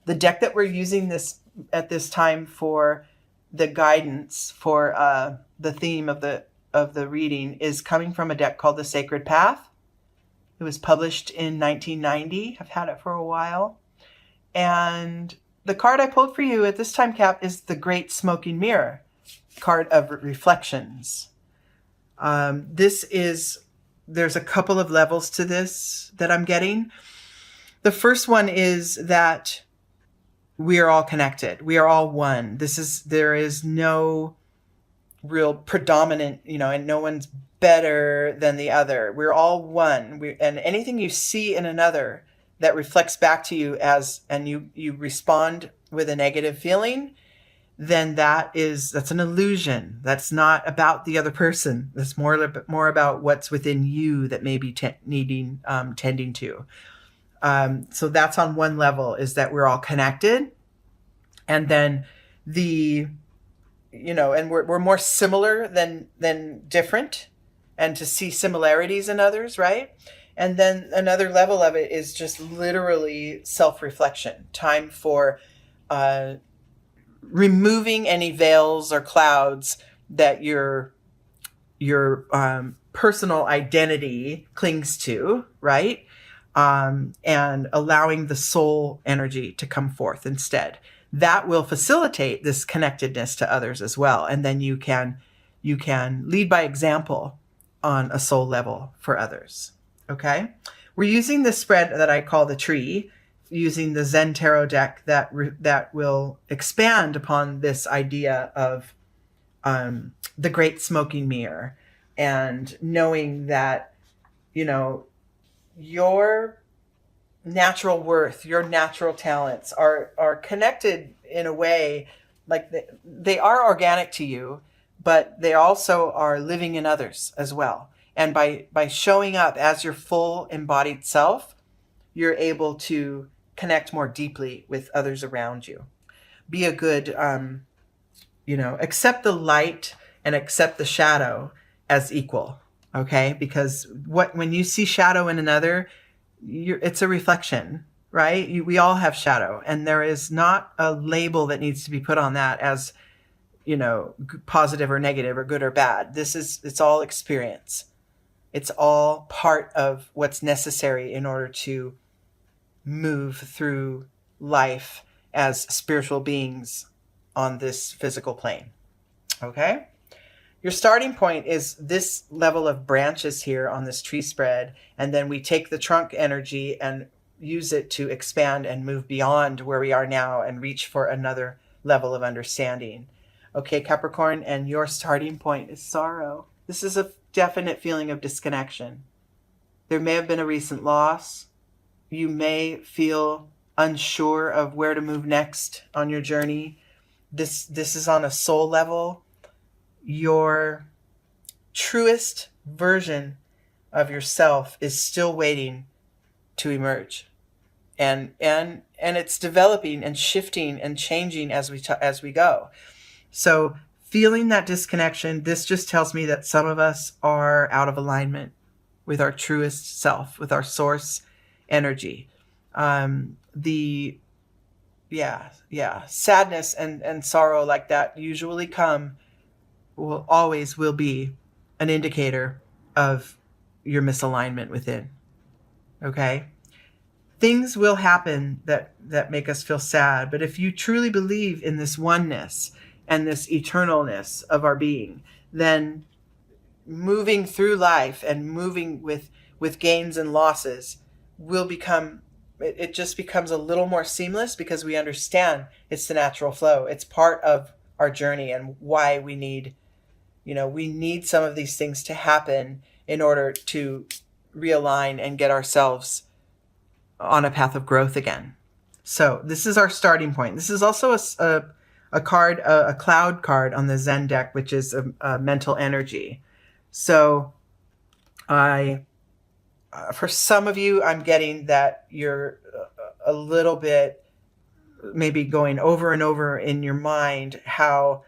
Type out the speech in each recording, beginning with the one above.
The deck that we're using this at this time for the guidance for the theme of the reading is coming from a deck called the Sacred Path. It was published in 1990. I've had it for a while. And the card I pulled for you at this time, Cap, is the Great Smoking Mirror, card of reflections. There's a couple of levels to this that I'm getting. The first one is that we are all connected. We are all one. There is no real predominant, and no one's better than the other. We're all one. And anything you see in another that reflects back to you and you respond with a negative feeling, then that's an illusion. That's not about the other person. That's more about what's within you that may be tending to. So that's on one level, is that we're all connected. And then and we're more similar than different, and to see similarities in others, right? And then another level of it is just literally self-reflection, time for removing any veils or clouds that your personal identity clings to, right? And allowing the soul energy to come forth instead. That will facilitate this connectedness to others as well. And then you can lead by example on a soul level for others. Okay? We're using this spread that I call the tree, using the Zen Tarot deck that will expand upon this idea of the Great Smoking Mirror, and knowing that, your natural worth, your natural talents are connected in a way, like they are organic to you, but they also are living in others as well. And by showing up as your full embodied self, you're able to connect more deeply with others around you. Be a good, accept the light and accept the shadow as equal. Okay? Because when you see shadow in another, it's a reflection, right? We all have shadow, and there is not a label that needs to be put on that as, positive or negative or good or bad. It's all experience. It's all part of what's necessary in order to move through life as spiritual beings on this physical plane. Okay? Your starting point is this level of branches here on this tree spread, and then we take the trunk energy and use it to expand and move beyond where we are now and reach for another level of understanding. Okay, Capricorn, and your starting point is sorrow. This is a definite feeling of disconnection. There may have been a recent loss. You may feel unsure of where to move next on your journey. This is on a soul level. Your truest version of yourself is still waiting to emerge, and it's developing and shifting and changing as we go. So feeling that disconnection, this just tells me that some of us are out of alignment with our truest self, with our source energy. Sadness and sorrow like that usually will be an indicator of your misalignment within. Okay? Things will happen that make us feel sad, but if you truly believe in this oneness and this eternalness of our being, then moving through life and moving with gains and losses it just becomes a little more seamless, because we understand it's the natural flow. It's part of our journey, and why we need some of these things to happen in order to realign and get ourselves on a path of growth again. So this is our starting point. This is also a card, a cloud card on the Zen deck, which is a mental energy. So for some of you, I'm getting that you're a little bit maybe going over and over in your mind how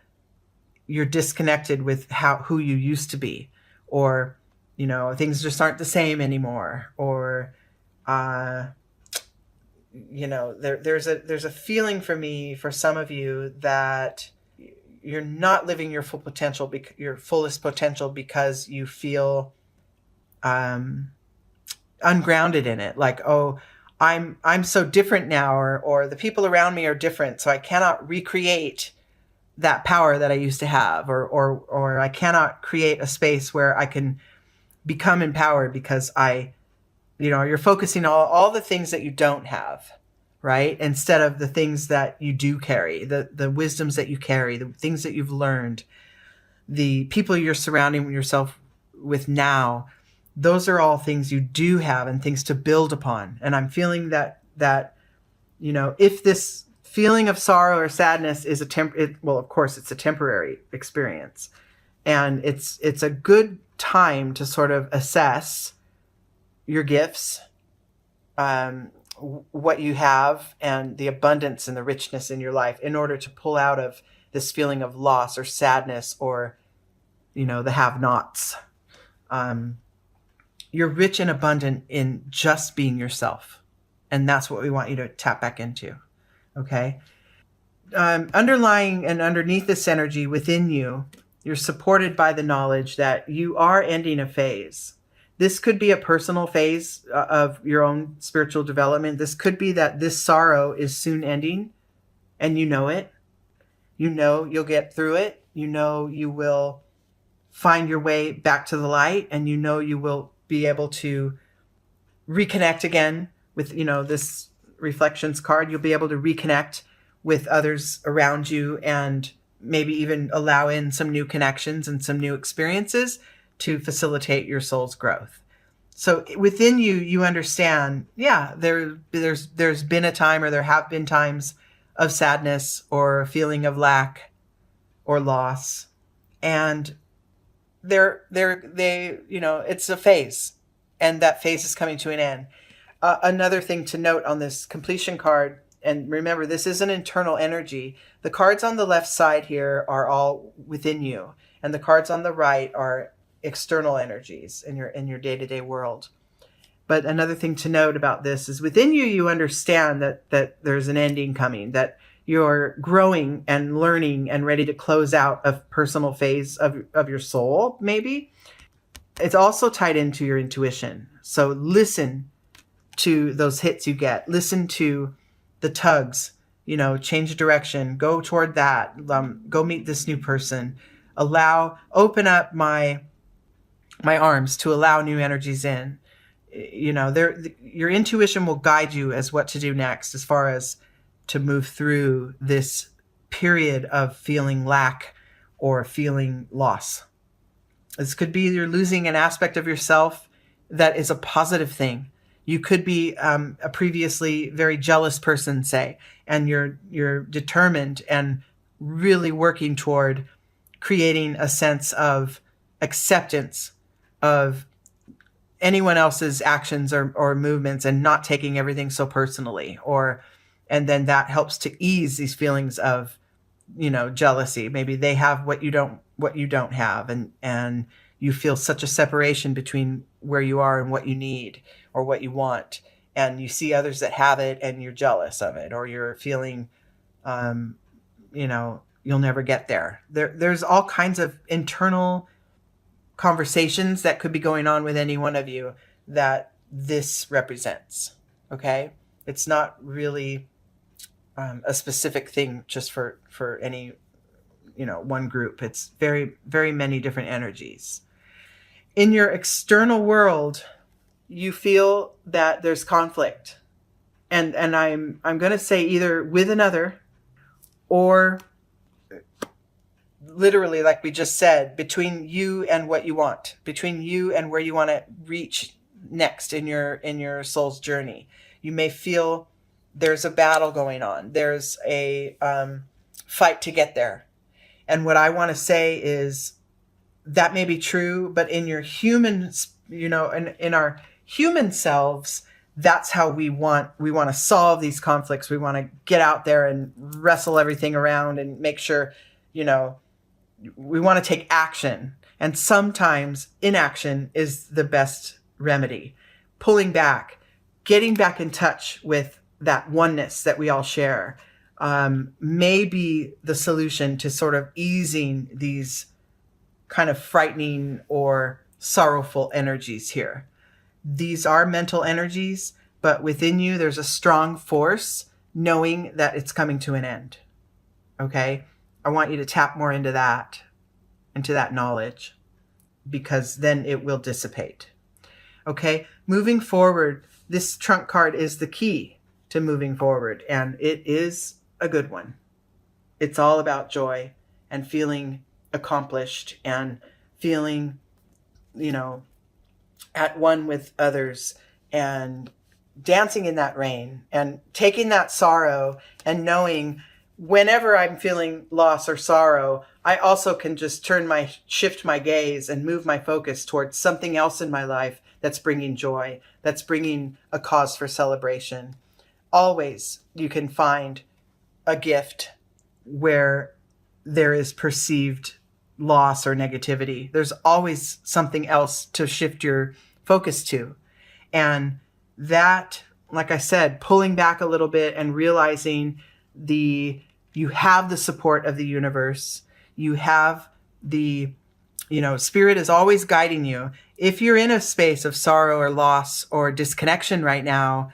you're disconnected with who you used to be, or things just aren't the same anymore, or there's a feeling for me, for some of you, that you're not living your full potential, your fullest potential, because you feel ungrounded in it. Like, oh, I'm so different now, or the people around me are different, so I cannot recreate that power that I used to have, or I cannot create a space where I can become empowered, because you're focusing on all the things that you don't have, right? Instead of the things that you do carry, the wisdoms that you carry, the things that you've learned, the people you're surrounding yourself with now. Those are all things you do have and things to build upon. And I'm feeling that if this feeling of sorrow or sadness is well, of course, it's a temporary experience, and it's a good time to sort of assess your gifts, what you have, and the abundance and the richness in your life, in order to pull out of this feeling of loss or sadness, or the have-nots. You're rich and abundant in just being yourself, and that's what we want you to tap back into. Okay. Underlying and underneath this energy within you, you're supported by the knowledge that you are ending a phase. This could be a personal phase of your own spiritual development. This could be that this sorrow is soon ending, and you know it. You'll get through it. You will find your way back to the light, and you will be able to reconnect again with, this reflections card. You'll be able to reconnect with others around you, and maybe even allow in some new connections and some new experiences to facilitate your soul's growth. So within you, you understand, there's been a time, or there have been times of sadness or a feeling of lack or loss. And it's a phase, and that phase is coming to an end. Another thing to note on this completion card, and remember, this is an internal energy. The cards on the left side here are all within you, and the cards on the right are external energies in your day-to-day world. But another thing to note about this is, within you, you understand that there's an ending coming, that you're growing and learning and ready to close out a personal phase of your soul, maybe. It's also tied into your intuition. So listen to those hits you get. Listen to the tugs, change direction, go toward that, go meet this new person, open up my arms to allow new energies in. Your intuition will guide you as what to do next, as far as to move through this period of feeling lack or feeling loss. This could be you're losing an aspect of yourself that is a positive thing. You could be a previously very jealous person, say, and you're determined and really working toward creating a sense of acceptance of anyone else's actions or movements, and not taking everything so personally, and then that helps to ease these feelings of, jealousy. Maybe they have what you don't have, and you feel such a separation between where you are and what you need or what you want, and you see others that have it and you're jealous of it, or you're feeling, you'll never get there. There's all kinds of internal conversations that could be going on with any one of you that this represents. Okay. It's not really a specific thing just for any, one group. It's very, very many different energies. In your external world, you feel that there's conflict, and I'm going to say either with another, or literally, like we just said, between you and what you want, between you and where you want to reach next in your soul's journey. You may feel there's a battle going on. There's a fight to get there. And what I want to say is that may be true, but in your human, in our human selves, that's how we want to solve these conflicts. We want to get out there and wrestle everything around and make sure, we want to take action. And sometimes inaction is the best remedy. Pulling back, getting back in touch with that oneness that we all share, may be the solution to sort of easing these kind of frightening or sorrowful energies here. These are mental energies, but within you, there's a strong force knowing that it's coming to an end. Okay? I want you to tap more into that knowledge, because then it will dissipate. Okay? Moving forward, this trunk card is the key to moving forward, and it is a good one. It's all about joy and feeling accomplished and feeling, at one with others, and dancing in that rain and taking that sorrow and knowing whenever I'm feeling loss or sorrow, I also can just shift my gaze and move my focus towards something else in my life that's bringing joy, that's bringing a cause for celebration. Always you can find a gift where there is perceived loss or negativity. There's always something else to shift your focus to. And that, like I said, pulling back a little bit and realizing you have the support of the universe. You have spirit is always guiding you. If you're in a space of sorrow or loss or disconnection right now,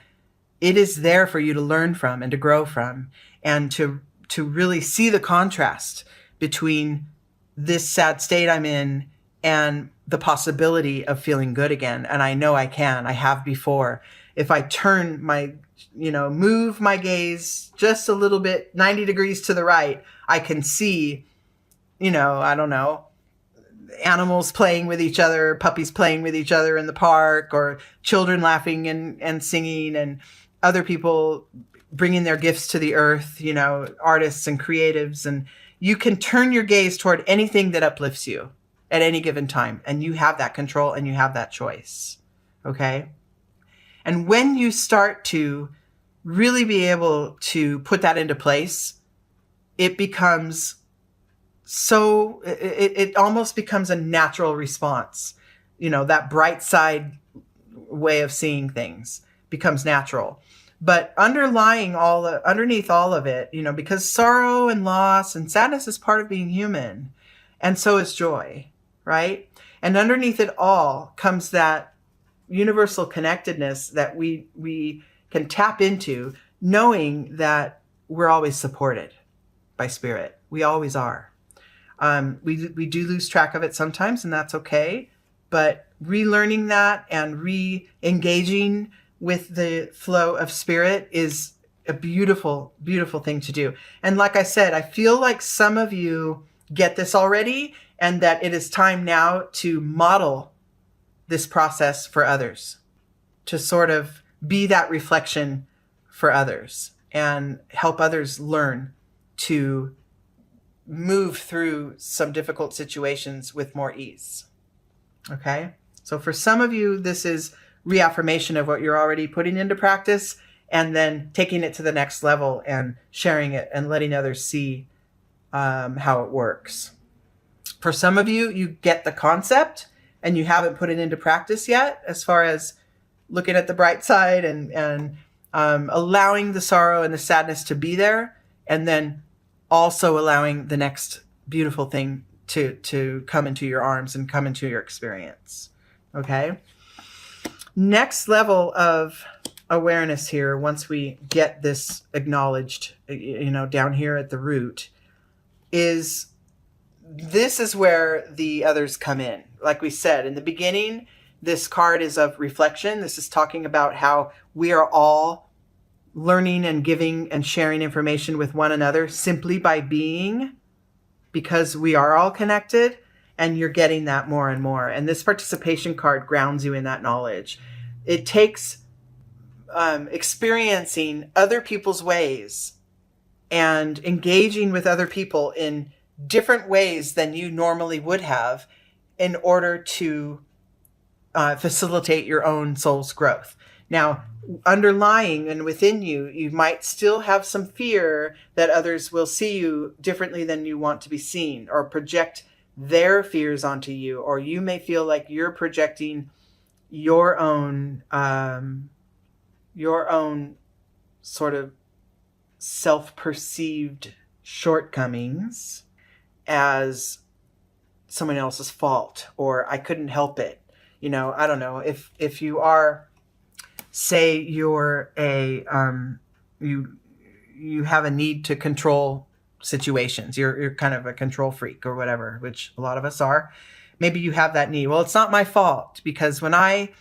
it is there for you to learn from and to grow from, and to really see the contrast between this sad state I'm in and the possibility of feeling good again. And I know I can. I have before. If I turn move my gaze just a little bit, 90 degrees to the right, I can see, I don't know, animals playing with each other, puppies playing with each other in the park, or children laughing and singing, and other people bringing their gifts to the earth, artists and creatives. And you can turn your gaze toward anything that uplifts you at any given time. And you have that control and you have that choice. Okay? And when you start to really be able to put that into place, it becomes it almost becomes a natural response. That bright side way of seeing things becomes natural. But underneath all of it, because sorrow and loss and sadness is part of being human, and so is joy, right? And underneath it all comes that universal connectedness that we can tap into, knowing that we're always supported by spirit. We always are. We do lose track of it sometimes, and that's okay. But relearning that and re-engaging with the flow of spirit is a beautiful, beautiful thing to do. And like I said, I feel like some of you get this already, and that it is time now to model this process for others, to sort of be that reflection for others and help others learn to move through some difficult situations with more ease. Okay? So for some of you, this is reaffirmation of what you're already putting into practice, and then taking it to the next level and sharing it and letting others see how it works. For some of you, you get the concept and you haven't put it into practice yet, as far as looking at the bright side and allowing the sorrow and the sadness to be there, and then also allowing the next beautiful thing to come into your arms and come into your experience. Okay? Next level of awareness here, once we get this acknowledged, down here at the root, is where the others come in. Like we said in the beginning, this card is of reflection. This is talking about how we are all learning and giving and sharing information with one another simply by being, because we are all connected, and you're getting that more and more. And this participation card grounds you in that knowledge. It takes experiencing other people's ways and engaging with other people in different ways than you normally would have in order to facilitate your own soul's growth. Now, underlying and within you, you might still have some fear that others will see you differently than you want to be seen, or project their fears onto you, or you may feel like you're projecting your own sort of self-perceived shortcomings as someone else's fault, or I couldn't help it. I don't know, if you are, say you're you have a need to control situations. You're kind of a control freak or whatever, which a lot of us are. Maybe you have that need. Well, it's not my fault, because when I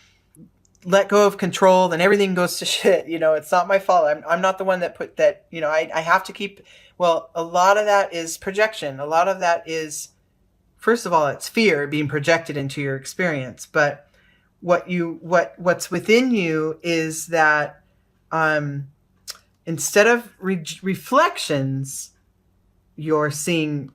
let go of control, then everything goes to shit. It's not my fault. I'm not the one that put that, I have to keep, well, a lot of that is projection. A lot of that is, first of all, it's fear being projected into your experience. But what's within you is that, instead of reflections, you're seeing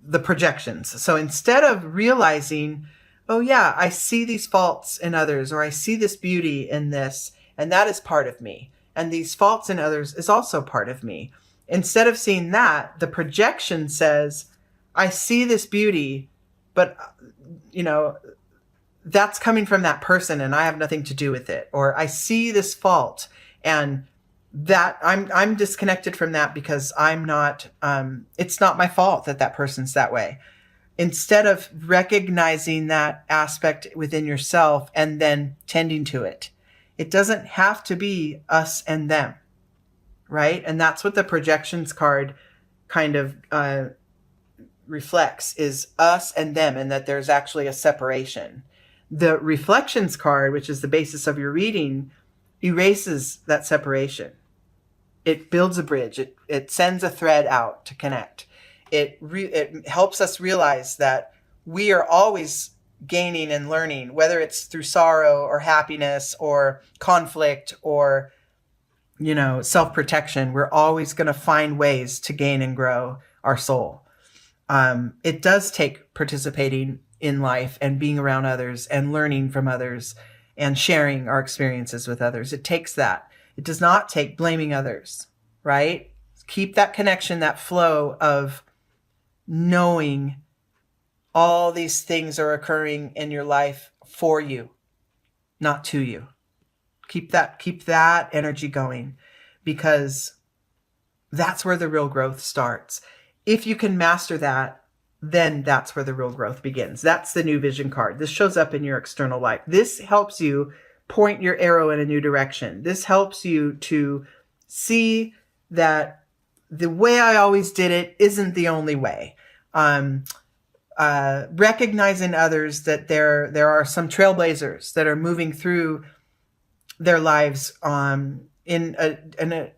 the projections. So instead of realizing, oh yeah, I see these faults in others, or I see this beauty in this, and that is part of me, and these faults in others is also part of me. Instead of seeing that, the projection says, I see this beauty, but that's coming from that person and I have nothing to do with it. Or I see this fault, and that I'm disconnected from that because I'm not, it's not my fault that person's that way. Instead of recognizing that aspect within yourself and then tending to it. It doesn't have to be us and them, right? And that's what the projections card kind of reflects, is us and them, and that there's actually a separation. The reflections card, which is the basis of your reading, erases that separation. It builds a bridge. It sends a thread out to connect. It helps us realize that we are always gaining and learning, whether it's through sorrow or happiness or conflict or, self-protection. We're always going to find ways to gain and grow our soul. It does take participating in life and being around others and learning from others and sharing our experiences with others. It takes that. It does not take blaming others, right? Keep that connection, that flow of knowing all these things are occurring in your life for you, not to you. Keep that energy going, because that's where the real growth starts. If you can master that, then that's where the real growth begins. That's the new vision card. This shows up in your external life. This helps you point your arrow in a new direction. This helps you to see that the way I always did it isn't the only way. Recognize in others that there are some trailblazers that are moving through their lives in a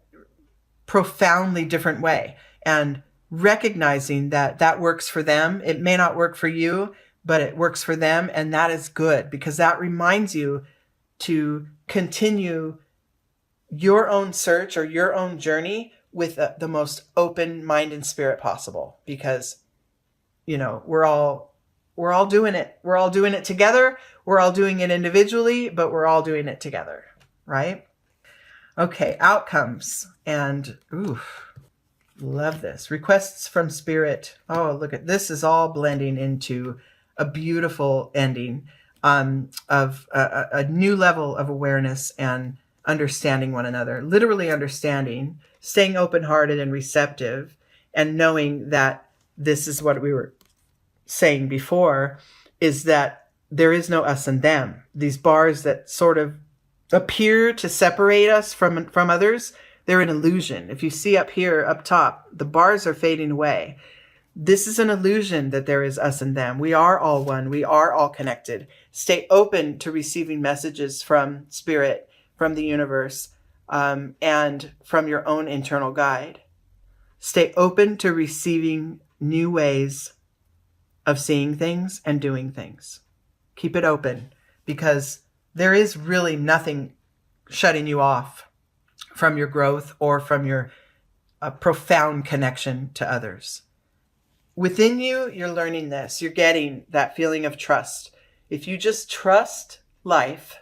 profoundly different way, and recognizing that works for them. It may not work for you, but it works for them, and that is good, because that reminds you to continue your own search or your own journey with the most open mind and spirit possible, because we're all doing it. We're all doing it together. We're all doing it individually, but we're all doing it together, right? Okay, outcomes. And love this. Requests from spirit. Oh, look at this, is all blending into a beautiful ending of a new level of awareness and understanding one another, literally understanding, staying open-hearted and receptive, and knowing that this is what we were saying before, is that there is no us and them. These bars that sort of appear to separate us from others, they're an illusion. If you see up here, up top, the bars are fading away. This is an illusion that there is us and them. We are all one. We are all connected. Stay open to receiving messages from spirit, from the universe, and from your own internal guide. Stay open to receiving new ways of seeing things and doing things. Keep it open, because there is really nothing shutting you off from your growth or from your profound connection to others. Within you, you're learning this. You're getting that feeling of trust. If you just trust life,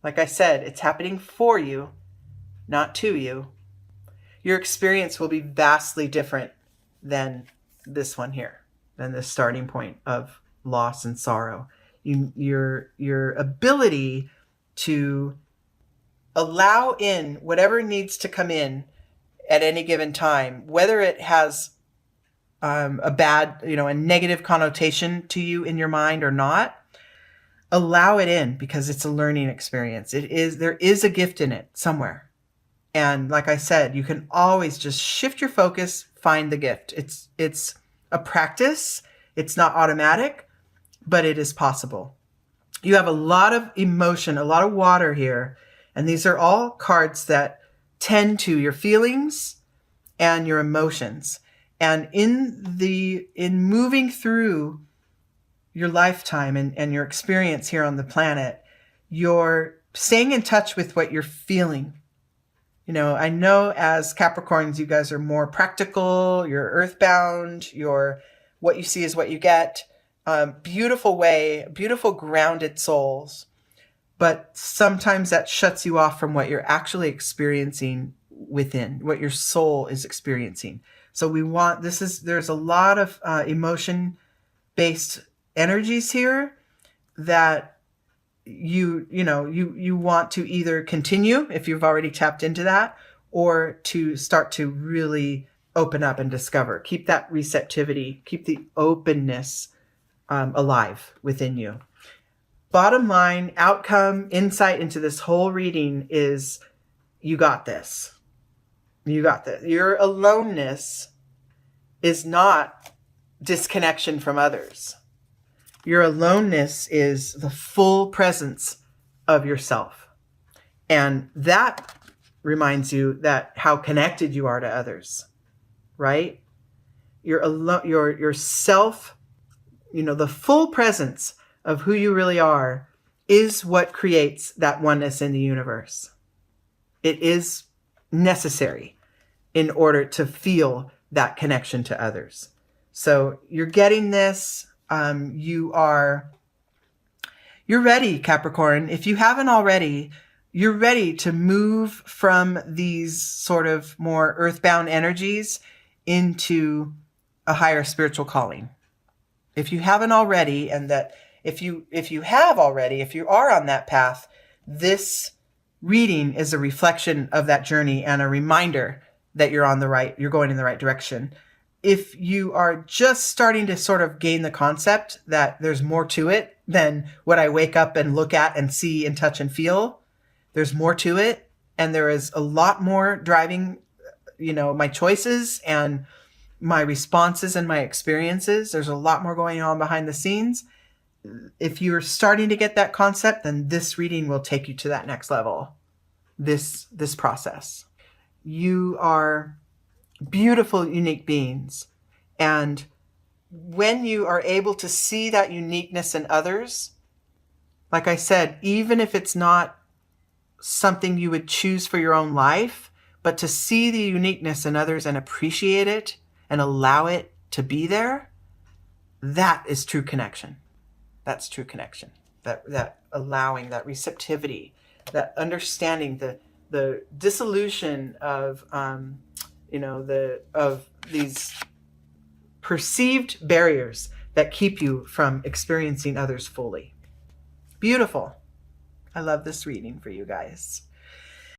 like I said, it's happening for you, not to you, your experience will be vastly different than this one here, than this starting point of loss and sorrow. Your ability to Allow in whatever needs to come in at any given time, whether it has a bad, a negative connotation to you in your mind or not. Allow it in, because it's a learning experience. There is a gift in it somewhere. And like I said, you can always just shift your focus, find the gift. It's a practice. It's not automatic, but it is possible. You have a lot of emotion, a lot of water here. And these are all cards that tend to your feelings and your emotions. And in moving through your lifetime and your experience here on the planet, you're staying in touch with what you're feeling. I know as Capricorns, you guys are more practical, you're earthbound, what you see is what you get. Beautiful way, beautiful grounded souls. But sometimes that shuts you off from what you're actually experiencing within, what your soul is experiencing. So there's a lot of emotion-based energies here that you want to either continue if you've already tapped into that, or to start to really open up and discover. Keep that receptivity, keep the openness alive within you. Bottom line, outcome, insight into this whole reading is you got this. You got this. Your aloneness is not disconnection from others. Your aloneness is the full presence of yourself. And that reminds you that how connected you are to others, right? Your self, the full presence of who you really are is what creates that oneness in the universe. It is necessary in order to feel that connection to others. So you're getting this. You're ready, Capricorn. If you haven't already, you're ready to move from these sort of more earthbound energies into a higher spiritual calling. If you haven't already, and that if you have already, if you are on that path, this reading is a reflection of that journey and a reminder that you're going in the right direction. If you are just starting to sort of gain the concept that there's more to it than what I wake up and look at and see and touch and feel, there's more to it. And there is a lot more driving, my choices and my responses and my experiences. There's a lot more going on behind the scenes. If you're starting to get that concept, then this reading will take you to that next level. This process. You are beautiful, unique beings. And when you are able to see that uniqueness in others, like I said, even if it's not something you would choose for your own life, but to see the uniqueness in others and appreciate it and allow it to be there, that is true connection. That's true connection. That allowing, that receptivity, that understanding, the dissolution of of these perceived barriers that keep you from experiencing others fully. Beautiful. I love this reading for you guys.